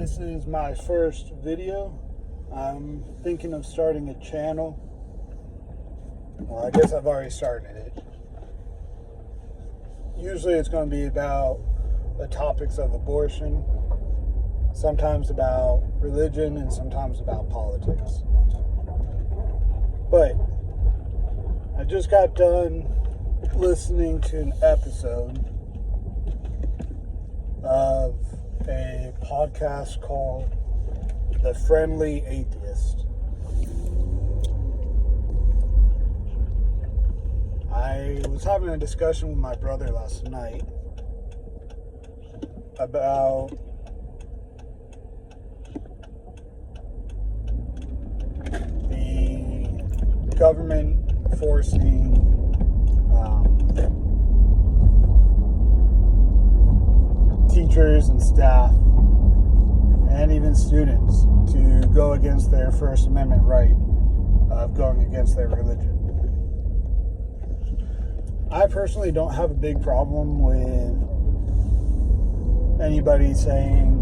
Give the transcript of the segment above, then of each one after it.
This is my first video. I'm thinking of starting a channel. Well, I guess I've already started it. Usually it's going to be about the topics of abortion, sometimes about religion, and sometimes about politics. But I just got done listening to an episode of a podcast called The Friendly Atheist. I was having a discussion with my brother last night about the government forcing teachers and staff and even students to go against their First Amendment right of going against their religion. I personally don't have a big problem with anybody saying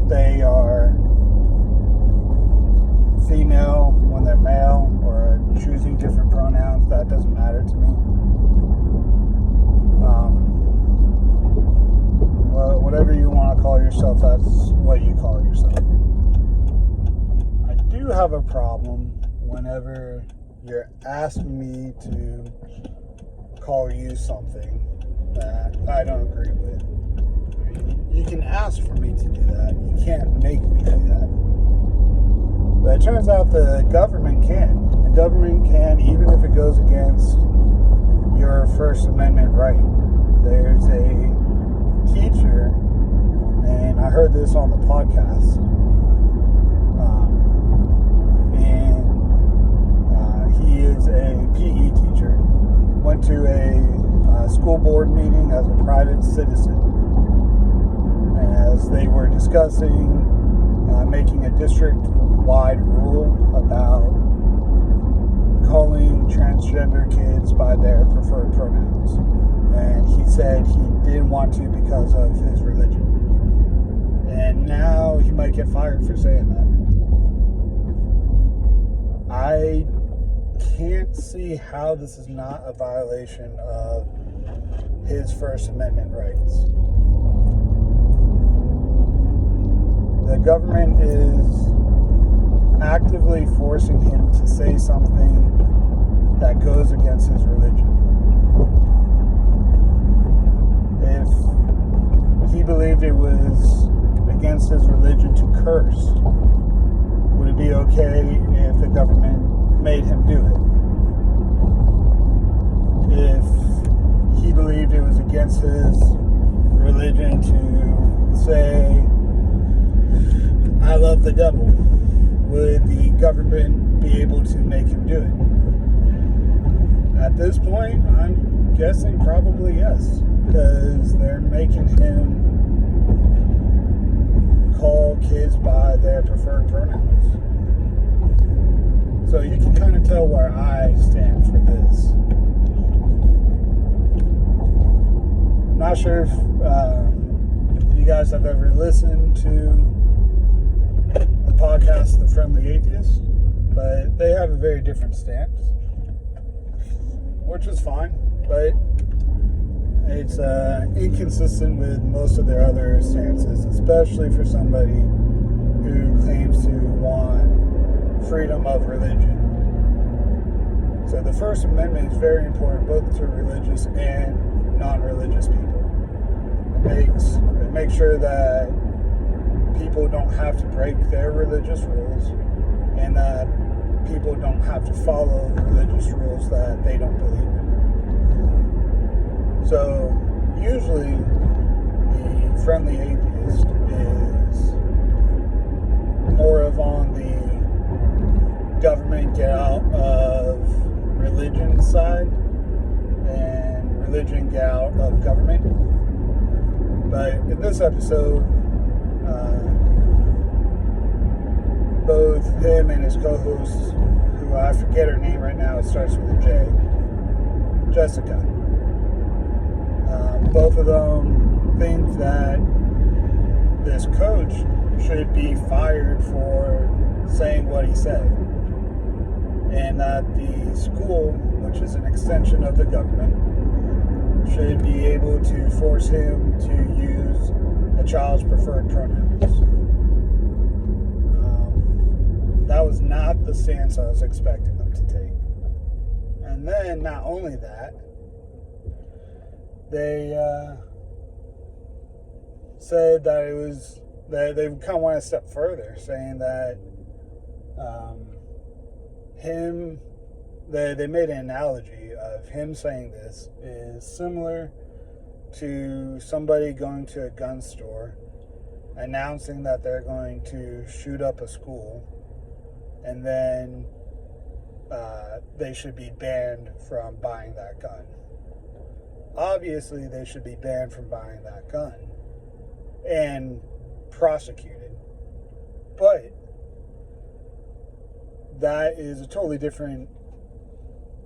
they are female when they're male or choosing different pronouns. That doesn't matter to me. Whatever you want to call yourself, that's what you call yourself. I do have a problem whenever you're asking me to call you something that I don't agree with. You can ask for me to do that. You can't make me do that. But it turns out the government can. The government can, even if it goes against your First Amendment right. There's a teacher, and I heard this on the podcast, he is a PE teacher, went to a school board meeting as a private citizen as they were discussing making a district-wide rule about calling transgender kids by their preferred pronouns. And he said he didn't want to because of his religion. And now he might get fired for saying that. I can't see how this is not a violation of his First Amendment rights. The government is actively forcing him to say something that goes against his religion. If he believed it was against his religion to curse, would it be okay if the government made him do it? If he believed it was against his religion to say, I love the devil, would the government be able to make him do it? At this point, I'm guessing probably yes, because they're making him call kids by their preferred pronouns. So you can kind of tell where I stand for this. I'm not sure if you guys have ever listened to the podcast, The Friendly Atheist, but they have a very different stance, which is fine, but it's inconsistent with most of their other stances, especially for somebody who claims to want freedom of religion. So the First Amendment is very important both to religious and non-religious people. It makes sure that people don't have to break their religious rules and that people don't have to follow religious rules that they don't believe in. So usually the Friendly Atheist is more of on the government get out of religion side and religion get out of government. But in this episode, both him and his co-host, who I forget her name right now, it starts with a J, Jessica. Both of them think that this coach should be fired for saying what he said, and that the school, which is an extension of the government, should be able to force him to use a child's preferred pronouns. That was not the stance I was expecting them to take. And then, not only that, they said that it was that they kind of went a step further, saying that they made an analogy of him saying this is similar to somebody going to a gun store, announcing that they're going to shoot up a school, and then they should be banned from buying that gun. Obviously, they should be banned from buying that gun and prosecuted. But that is a totally different,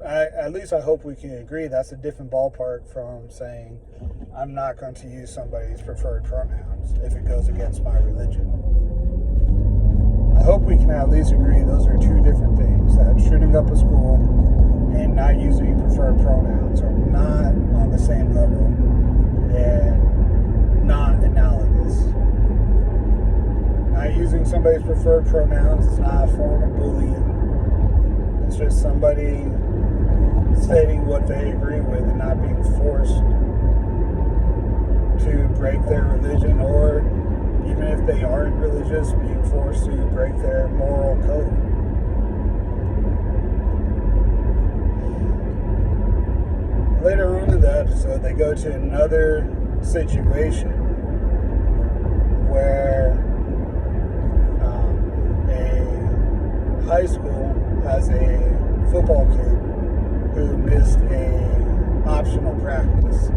at least I hope we can agree, that's a different ballpark from saying, I'm not going to use somebody's preferred pronouns if it goes against my religion. I hope we can at least agree those are two different things, that shooting up a school and not using preferred pronouns are not on the same level and not analogous. Not using somebody's preferred pronouns is not a form of bullying. It's just somebody stating what they agree with and not being forced to break their religion, or even if they aren't religious, being forced to break their moral code. Later on in the episode, they go to another situation where a high school has a football kid who missed a optional practice.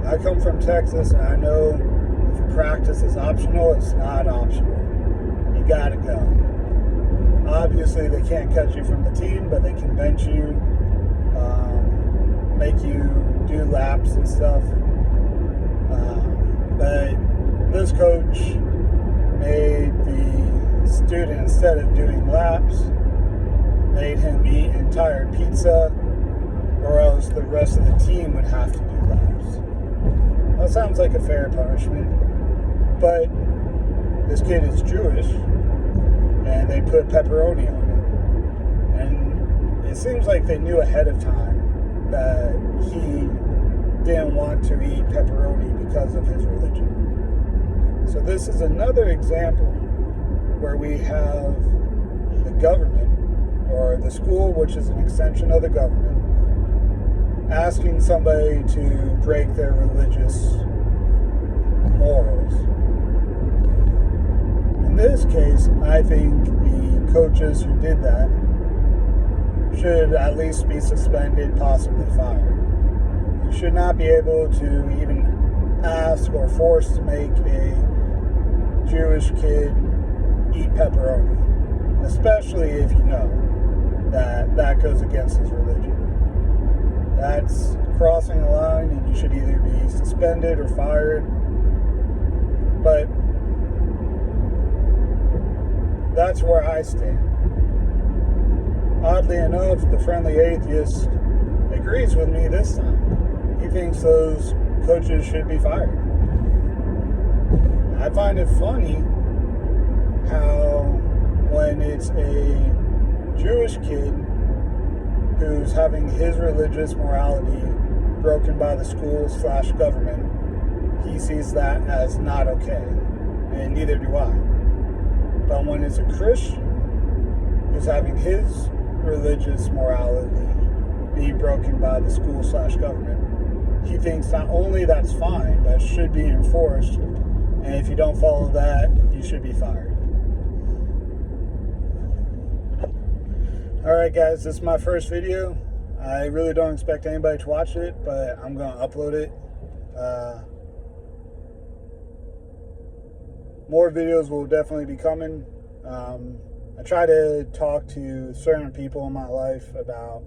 I come from Texas, and I know if a practice is optional, it's not optional. You gotta go. Obviously, they can't cut you from the team, but they can bench you, make you do laps and stuff. But this coach made the student, instead of doing laps, made him eat entire pizza, or else the rest of the team would have to do laps. That sounds like a fair punishment, but this kid is Jewish, and they put pepperoni on it. And it seems like they knew ahead of time that he didn't want to eat pepperoni because of his religion. So this is another example where we have the government, or the school, which is an extension of the government, asking somebody to break their religious morals. In this case, I think the coaches who did that should at least be suspended, possibly fired. You should not be able to even ask or force to make a Jewish kid eat pepperoni, especially if you know that that goes against his religion. That's crossing a line, and you should either be suspended or fired. But that's where I stand. Oddly enough, the Friendly Atheist agrees with me this time. He thinks those coaches should be fired. I find it funny how when it's a Jewish kid who's having his religious morality broken by the school/government, he sees that as not okay, and neither do I. But when it's a Christian who's having his religious morality be broken by the school/government, he thinks not only that's fine, but it should be enforced, and if you don't follow that, you should be fired. Alright guys, this is my first video. I really don't expect anybody to watch it, but I'm going to upload it. More videos will definitely be coming. I try to talk to certain people in my life about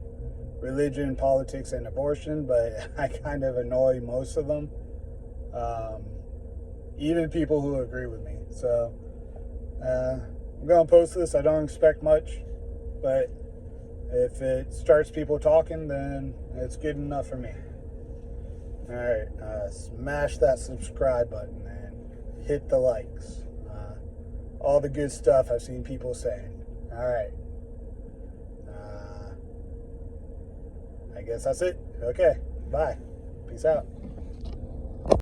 religion, politics, and abortion, but I kind of annoy most of them. even people who agree with me. So I'm going to post this. I don't expect much, but if it starts people talking, then it's good enough for me. All right, smash that subscribe button and hit the likes. All the good stuff I've seen people saying. All right. I guess that's it. Okay, bye. Peace out.